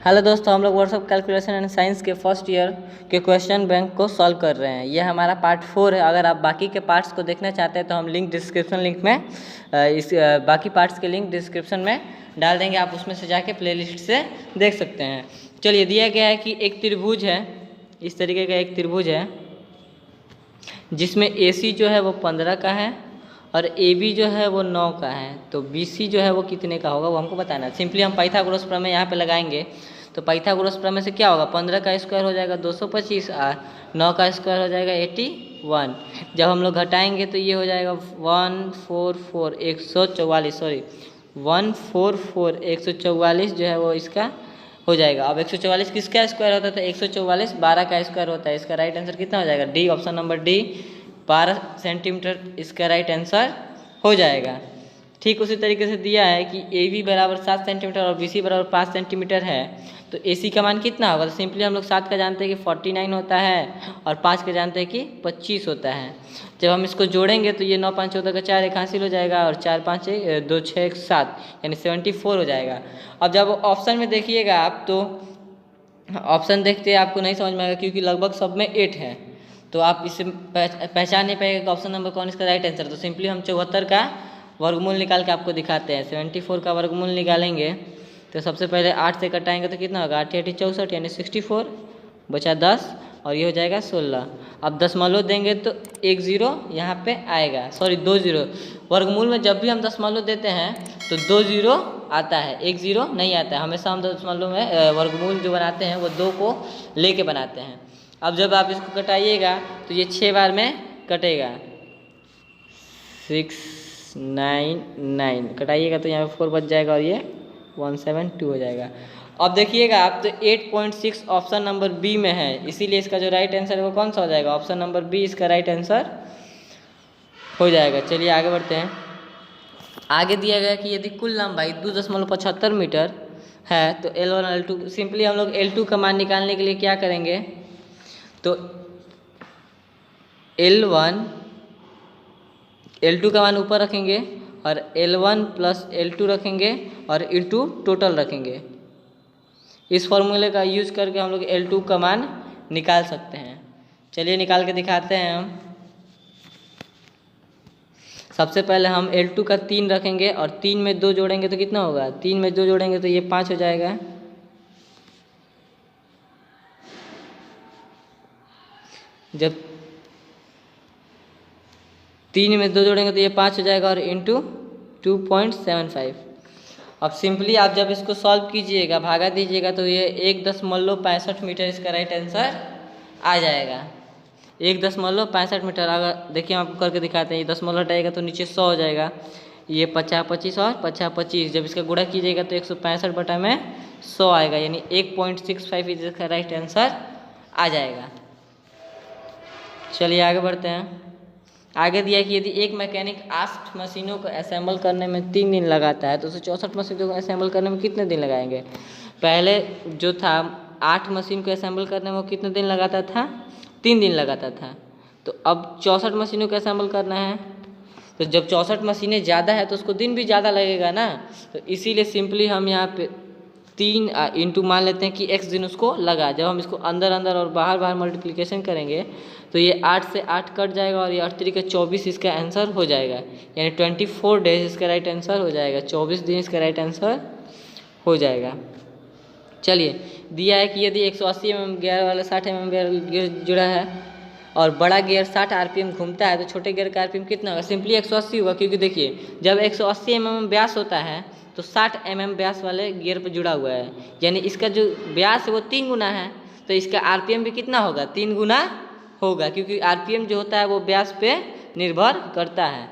Hello दोस्तों, हम लोग व्हाट्सअप कैलकुलेशन एंड साइंस के फर्स्ट ईयर के क्वेश्चन बैंक को सॉल्व कर रहे हैं। यह हमारा पार्ट 4 है। अगर आप बाकी के पार्ट्स को देखना चाहते हैं तो हम लिंक डिस्क्रिप्शन लिंक में बाकी पार्ट्स के लिंक डिस्क्रिप्शन में डाल देंगे। आप उसमें से जाके प्लेलिस्ट से देख सकते हैं। चलिए, दिया गया है कि एक त्रिभुज है, इस तरीके का एक त्रिभुज है जिसमें AC जो है वो 15 का है और AB जो है वो 9 का है। तो BC जो है वो कितने का होगा वो हमको बताना है। सिंपली हम पाइथागोरस प्रमेय यहाँ पे लगाएंगे। तो पाइथागोरस प्रमेय से क्या होगा, 15 का स्क्वायर हो जाएगा 225 और 9 का स्क्वायर हो जाएगा 81। जब हम लोग घटाएंगे तो ये हो जाएगा 144 जो है वो इसका हो जाएगा। अब 144 किसका स्क्वायर होता है तो 144 12 का स्क्वायर होता है। इसका राइट आंसर कितना हो जाएगा, D, option number D, 12 centimetre इसका राइट आंसर हो जाएगा। ठीक उसी तरीके से दिया है कि AB बराबर 7 सेंटीमीटर और BC बराबर 5 सेंटीमीटर है। तो AC का मान कितना होगा, तो सिंपली हम लोग 7 का जानते हैं कि 49 होता है और 5 का जानते हैं कि 25 होता है। जब हम इसको जोड़ेंगे तो ये 9 5 14 का 4 एक हासिल हो जाएगा और 4 5 2 6 1 7 यानी 74 हो जाएगा। अब जब ऑप्शन में देखिएगा आप तो ऑप्शन देखते आपको नहीं समझ में आएगा क्योंकि लगभग सब में 8 है। तो आप इसे पहचान नहीं पाएगा कि ऑप्शन नंबर कौन इसका राइट आंसर। तो सिंपली हम 74 का वर्गमूल निकाल के आपको दिखाते हैं। 74 का वर्गमूल निकालेंगे तो सबसे पहले 8 से कटाएंगे तो कितना होगा, 8 8 64 यानी 64, बचा 10 और ये हो जाएगा 16। अब दशमलव देंगे तो 1 0 यहाँ पे आएगा, सॉरी 2 0। वर्गमूल में जब भी हम दशमलव देते हैं तो 2 0 आता है, 1 0 नहीं आता है। हमेशा हम दशमलव में वर्गमूल जो बनाते हैं वो 2 को लेके बनाते हैं। अब जब आप इसको कटाइएगा तो ये 6 बार में कटेगा, 6 9 9 कटाइएगा तो यहाँ पे 4 बच जाएगा और ये 172 हो जाएगा। अब देखिएगा आप तो 8.6 ऑप्शन नंबर बी में है, इसीलिए इसका जो राइट आंसर है वो कौन सा हो जाएगा, ऑप्शन नंबर बी इसका राइट आंसर हो जाएगा। चलिए आगे बढ़ते हैं। आगे दिया गया कि यदि कुल लंबाई 2.75 मीटर है तो L1 और L2, सिंपली हम लोग L2 का मान निकालने के लिए क्या करेंगे तो L2 का मान ऊपर रखेंगे और L1 प्लस L2 रखेंगे और इंटू टोटल रखेंगे। इस फॉर्मूले का यूज करके हम लोग L2 का मान निकाल सकते हैं। चलिए निकाल के दिखाते हैं हम। सबसे पहले हम L2 का 3 रखेंगे और 3 में 2 जोड़ेंगे तो कितना होगा, 3 में 2 जोड़ेंगे तो ये 5 हो जाएगा। जब 3 में 2 जोड़ेंगे तो ये 5 हो जाएगा और इंटू 2.75। अब सिंपली आप जब इसको सॉल्व कीजिएगा, भागा दीजिएगा तो ये 1.65 मीटर इसका राइट आंसर आ जाएगा। 1.65 मीटर। अगर देखिए हम आपको करके दिखाते हैं, ये दशमलव हटाएगा तो नीचे 100 हो जाएगा। ये 50 25 और 50 25, जब इसका गुणा कीजिएगा तो 165 बटा में 100 आएगा, यानी 1.65 इसका राइट आंसर आ जाएगा। चलिए आगे बढ़ते हैं। आगे दिया कि यदि एक मैकेनिक 8 मशीनों को असेंबल करने में 3 दिन लगाता है तो उसे 64 मशीनों को असेंबल करने में कितने दिन लगाएंगे। पहले जो था 8 मशीन को असेंबल करने में वो कितने दिन लगाता था, 3 दिन लगाता था। तो अब 64 मशीनों को असेंबल करना है तो जब 64 मशीनें ज़्यादा है तो उसको दिन भी ज़्यादा लगेगा ना। तो इसीलिए सिंपली हम यहाँ पे 3 इंटू मान लेते हैं कि x दिन उसको लगा। जब हम इसको अंदर अंदर और बाहर बाहर मल्टीप्लिकेशन करेंगे तो ये 8 से 8 कट जाएगा और ये 8 3 24 इसका आंसर हो जाएगा, यानी 24 डेज इसका राइट आंसर हो जाएगा। 24 दिन इसका राइट आंसर हो जाएगा। चलिए दिया है कि यदि 180 mm गियर वाला 60 mm गियर जुड़ा है और बड़ा गियर 60 RPM घूमता है तो छोटे गियर का RPM कितना होगा, सिंपली 180 होगा। क्योंकि देखिए जब 180 mm व्यास होता है तो 60 mm व्यास वाले गियर पर जुड़ा हुआ है, यानी इसका जो व्यास है वो 3 गुना है। तो इसका RPM भी कितना होगा, 3 गुना होगा, क्योंकि RPM जो होता है वो व्यास पे निर्भर करता है।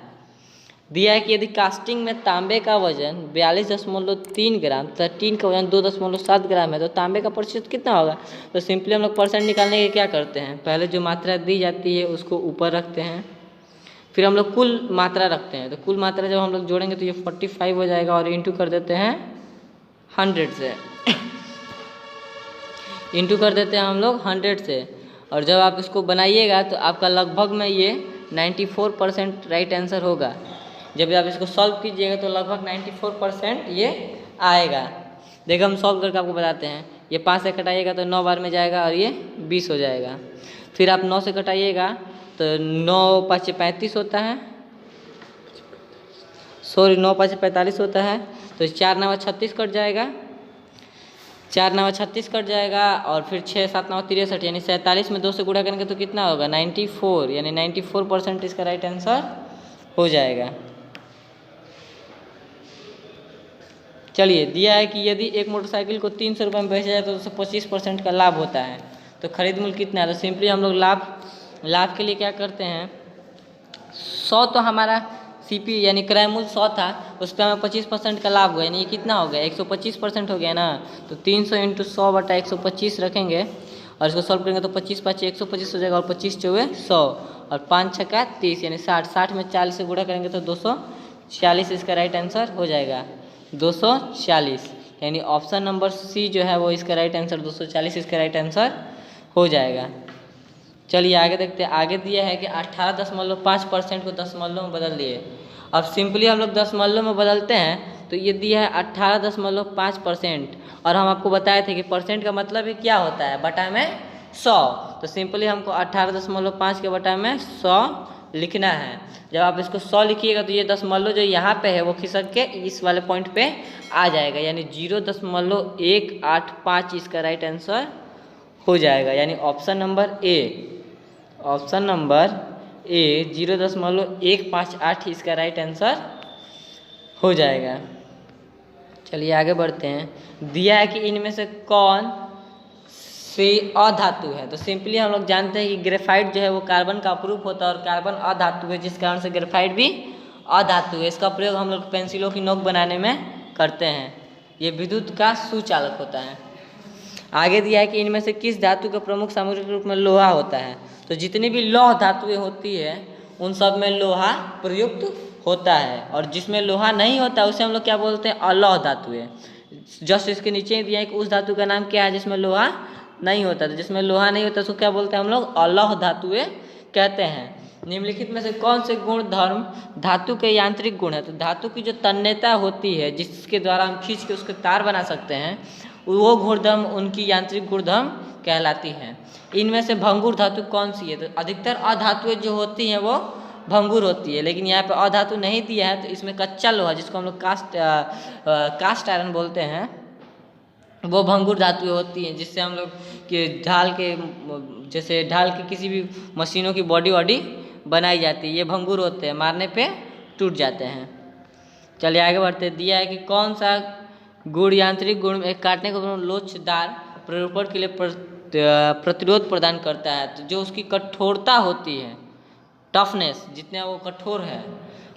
दिया है कि यदि कास्टिंग में तांबे का वजन 42.3 ग्राम तथा टीन का वजन 2.7 ग्राम है तो तांबे का प्रतिशत कितना होगा। तो सिंपली हम लोग परसेंट निकालने के क्या करते हैं, पहले जो मात्रा दी जाती है उसको ऊपर रखते हैं, फिर हम लोग कुल मात्रा रखते हैं। तो कुल मात्रा जब हम लोग जोड़ेंगे तो ये 45 हो जाएगा और इंटू कर देते हैं 100 से इंटू कर देते हैं हम लोग 100 से। और जब आप इसको बनाइएगा तो आपका लगभग में ये 94% राइट आंसर होगा। जब आप इसको सॉल्व कीजिएगा तो लगभग 94% ये आएगा। देखिए हम सॉल्व करके आपको बताते हैं। ये 5 से कटाइएगा तो 9 बार में जाएगा और ये 20 हो जाएगा। फिर आप 9 से कटाइएगा तो 9 5 35 होता है, सॉरी 9 5 45 होता है, तो 4 9 36 कट जाएगा, 4 9 36 कट जाएगा, और फिर 6 7 9 63 यानी 47 में 2 से गुणा करेंगे तो कितना होगा 94, यानी 94% इसका राइट आंसर हो जाएगा। चलिए, दिया है कि यदि एक मोटरसाइकिल को 300 रुपये में बेचा जाए तो उससे 25% का लाभ होता है, तो खरीद मूल्य कितना है। तो सिंपली हम लोग लाभ के लिए क्या करते हैं, 100 तो हमारा सीपी यानी क्रय मूल्य 100 था, उस पर हमें 25% का लाभ हुआ, यानी ये कितना हो गया 125% हो गया ना। तो 300 × 100 बटा 125 रखेंगे और इसको सॉल्व करेंगे तो 25 5 125 हो जाएगा, और 25 चौके 100 और 5 6 30 यानी 60, 60 में 40 से गुणा करेंगे तो 240 इसका राइट आंसर हो जाएगा, 240, यानी ऑप्शन नंबर सी जो है वो इसका राइट आंसर 240 इसका राइट आंसर हो जाएगा। चलिए आगे देखते हैं। आगे दिया है कि 18.5% को दशमलव में बदल दिए। अब सिंपली हम लोग दशमलव में बदलते हैं तो ये दिया है 18.5%, और हम आपको बताए थे कि परसेंट का मतलब ही क्या होता है, बटा में 100। तो सिंपली हमको 18.5 के बटा में 100 लिखना है। जब आप इसको 100 लिखिएगा तो ये दशमलव जो यहाँ पे है वो खिसक के इस वाले पॉइंट पे आ जाएगा, यानी 0.185 इसका राइट आंसर हो जाएगा, यानी ऑप्शन नंबर ए 0.158 इसका राइट आंसर हो जाएगा। चलिए आगे बढ़ते हैं। दिया है कि इनमें से कौन सी अधातु है। तो सिंपली हम लोग जानते हैं कि ग्रेफाइट जो है वो कार्बन का अपरूप होता है और कार्बन अधातु है, जिस कारण से ग्रेफाइट भी अधातु है। इसका प्रयोग हम लोग पेंसिलों की नोक बनाने में करते हैं। ये विद्युत का सुचालक होता है। आगे दिया है कि इनमें से किस धातु के प्रमुख सामग्री के रूप में लोहा होता है। तो जितनी भी लौह धातुएं होती है उन सब में लोहा प्रयुक्त होता है, और जिसमें लोहा नहीं होता उसे हम लोग क्या बोलते हैं, अलौह धातुएं। जस्ट इसके नीचे ही दिया है कि उस धातु का नाम क्या है जिसमें लोहा नहीं होता। तो जिसमें लोहा नहीं होता उसको क्या बोलते हैं हम लोग, अलौह धातुएं कहते हैं। निम्नलिखित में से कौन से गुण धर्म धातु के यांत्रिक गुण है। तो धातु की जो तन्यता होती है जिसके द्वारा हम खींच के उसके तार बना सकते हैं, वो गुणधर्म उनकी यांत्रिक गुणधर्म कहलाती हैं। इनमें से भंगुर धातु कौन सी है। तो अधिकतर अधातुएं जो होती हैं वो भंगुर होती है, लेकिन यहाँ पे अधातु नहीं दिया है तो इसमें कच्चा लोहा जिसको हम लोग कास्ट आयरन बोलते हैं वो भंगुर धातुएं होती हैं, जिससे हम लोग के ढाल के किसी भी मशीनों की बॉडी बनाई जाती है। ये भंगुर होते हैं, मारने पे टूट जाते हैं। चलिए आगे बढ़ते। दिया है कि कौन सा गुण यांत्रिक गुण में काटने को लोचदार प्ररूपण के लिए प्रतिरोध प्रदान करता है। तो जो उसकी कठोरता होती है, टफनेस, जितना वो कठोर है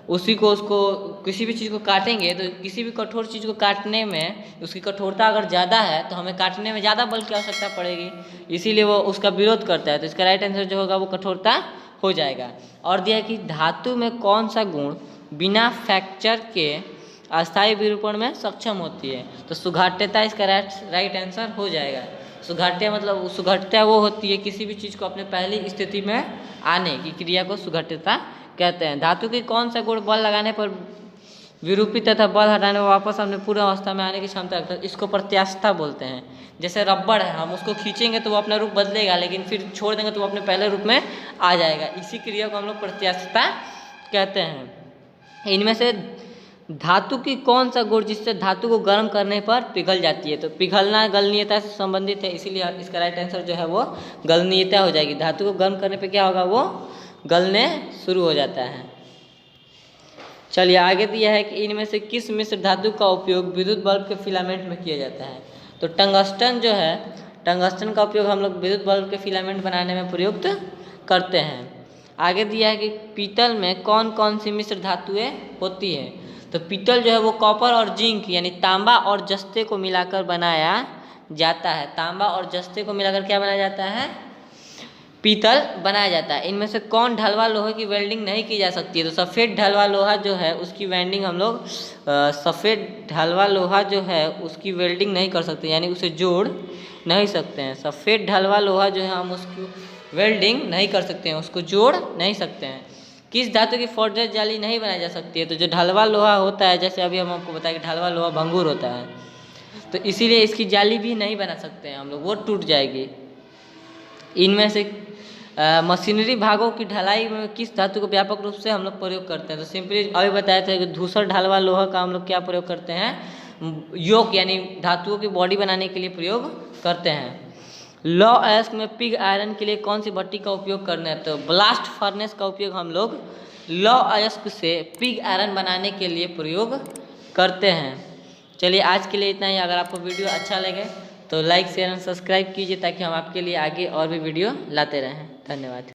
उसको किसी भी चीज़ को काटेंगे तो किसी भी कठोर चीज़ को काटने में उसकी कठोरता अगर ज़्यादा है तो हमें काटने में ज़्यादा बल की आवश्यकता पड़ेगी, इसीलिए वो उसका विरोध करता है। तो इसका राइट आंसर जो होगा वो कठोरता हो जाएगा। और दिया है कि धातु में कौन सा गुण बिना फ्रैक्चर के अस्थायी विरूपण में सक्षम होती है। तो सुघाट्यता इसका राइट आंसर हो जाएगा। सुघट्यता वो होती है किसी भी चीज़ को अपने पहली स्थिति में आने की क्रिया को सुघट्यता कहते हैं। धातु की कौन सा गुण बल लगाने पर विरूपित तथा बल हटाने पर वापस अपने पूर्ण अवस्था में आने की क्षमता रखता है। इसको प्रत्यास्थता बोलते हैं। जैसे रबड़ है, हम उसको खींचेंगे तो वो अपना रूप बदलेगा, लेकिन फिर छोड़ देंगे तो वो अपने पहले रूप में आ जाएगा। इसी क्रिया को हम लोग प्रत्यास्थता कहते हैं। इनमें से धातु की कौन सा गुण जिससे धातु को गर्म करने पर पिघल जाती है। तो पिघलना गलनीयता से संबंधित है, इसीलिए इसका राइट आंसर जो है वो गलनीयता हो जाएगी। धातु को गर्म करने पे क्या होगा, वो गलने शुरू हो जाता है। चलिए आगे दिया है कि इनमें से किस मिश्र धातु का उपयोग विद्युत बल्ब के फिलामेंट में किया जाता है। तो टंगस्टन जो है, टंगस्टन का उपयोग हम लोग विद्युत बल्ब के फिलामेंट बनाने में प्रयुक्त करते हैं। आगे दिया है कि पीतल में कौन कौन सी मिश्र धातुएं होती है। तो पीतल जो है वो कॉपर और जिंक यानी तांबा और जस्ते को मिलाकर बनाया जाता है। तांबा और जस्ते को मिलाकर क्या बनाया जाता है, पीतल बनाया जाता है। इनमें से कौन ढलवा लोहे की वेल्डिंग नहीं की जा सकती है। तो सफ़ेद ढलवा लोहा जो है उसकी वेल्डिंग हम लोग सफ़ेद ढलवा लोहा जो है उसकी वेल्डिंग नहीं कर सकते, यानी उसे जोड़ नहीं सकते हैं। सफ़ेद ढलवा लोहा जो है हम उसकी वेल्डिंग नहीं कर सकते हैं, उसको जोड़ नहीं सकते हैं। किस धातु की फोर्जेज जाली नहीं बनाई जा सकती है। तो जो ढलवा लोहा होता है, जैसे अभी हम आपको बताया कि ढलवा लोहा भंगुर होता है, तो इसीलिए इसकी जाली भी नहीं बना सकते हैं हम लोग, वो टूट जाएगी। इनमें से मशीनरी भागों की ढलाई में किस धातु को व्यापक रूप से हम लोग प्रयोग करते हैं? तो सिंपली अभी बताया था कि धूसर ढालवा लोहा का हम लोग क्या प्रयोग करते हैं? योक यानी धातुओं की बॉडी बनाने के लिए प्रयोग करते हैं। लौ अयस्क में पिग आयरन के लिए कौन सी भट्टी का उपयोग करना है? तो ब्लास्ट फर्नेस का उपयोग हम लोग लौ अयस्क से पिग आयरन बनाने के लिए प्रयोग करते हैं। चलिए आज के लिए इतना ही। अगर आपको वीडियो अच्छा लगे तो लाइक शेयर एंड सब्सक्राइब कीजिए ताकि हम आपके लिए आगे और भी वीडियो लाते रहें। धन्यवाद।